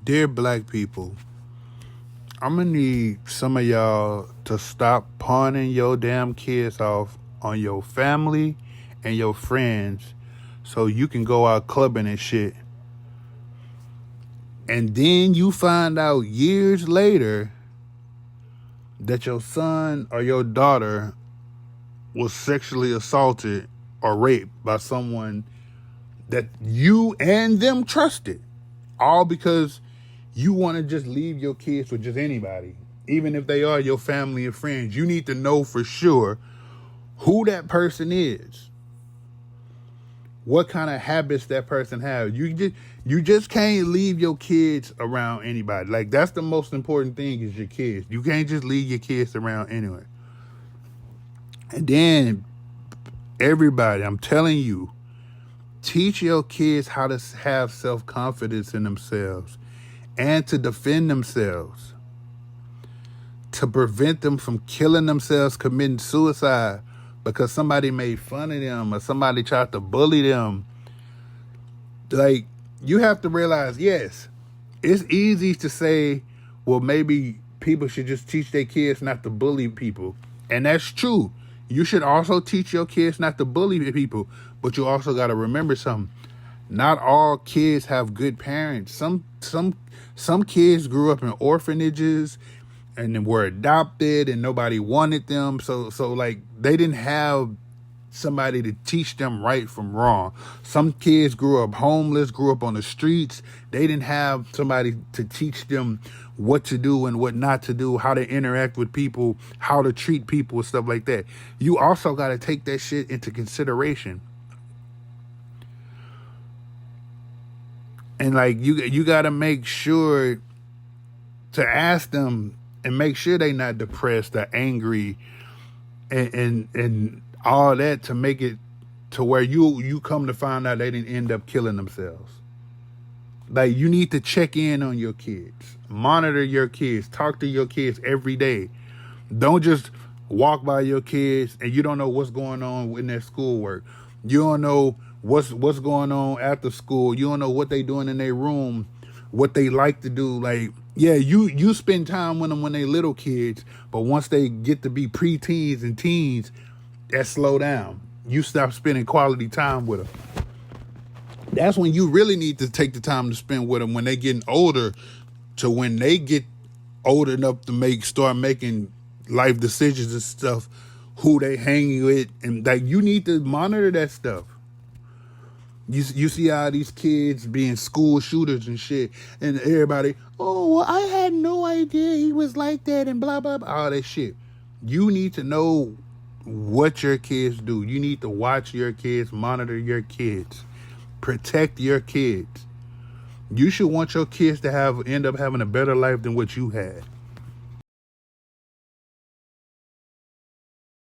Dear black people, I'm gonna need some of y'all to stop pawning your damn kids off on your family and your friends so you can go out clubbing and shit. And then you find out years later that your son or your daughter was sexually assaulted or raped by someone that you and them trusted. All because you want to just leave your kids with just anybody. Even if they are your family and friends, you need to know for sure who that person is. What kind of habits that person has. You just can't leave your kids around anybody. Like, that's the most important thing is your kids. You can't just leave your kids around anywhere. And then everybody, I'm telling you, teach your kids how to have self-confidence in themselves and to defend themselves, to prevent them from killing themselves, committing suicide because somebody made fun of them or somebody tried to bully them. Like, you have to realize, yes, it's easy to say, well, maybe people should just teach their kids not to bully people. And that's true. You should also teach your kids not to bully people. But you also got to remember something. Not all kids have good parents. Some kids grew up in orphanages and then were adopted and nobody wanted them. So like they didn't have somebody to teach them right from wrong. Some kids grew up homeless, grew up on the streets. They didn't have somebody to teach them what to do and what not to do, how to interact with people, how to treat people and stuff like that. You also got to take that shit into consideration. And like you got to make sure to ask them and make sure they not depressed or angry and all that to make it to where you come to find out they didn't end up killing themselves. Like, you need to check in on your kids, monitor your kids, talk to your kids every day. Don't just walk by your kids and you don't know what's going on in their schoolwork. You don't know what's going on after school. You don't know what they doing in their room, what they like to do. Like, yeah, you spend time with them when they little kids, but once they get to be preteens and teens, that slow down. You stop spending quality time with them. That's when you really need to take the time to spend with them when they getting older, to when they get old enough to start making life decisions and stuff, who they hanging with, and like you need to monitor that stuff. You see all these kids being school shooters and shit, and everybody, oh, well, I had no idea he was like that, and blah, blah, blah, all that shit. You need to know what your kids do. You need to watch your kids, monitor your kids, protect your kids. You should want your kids to end up having a better life than what you had.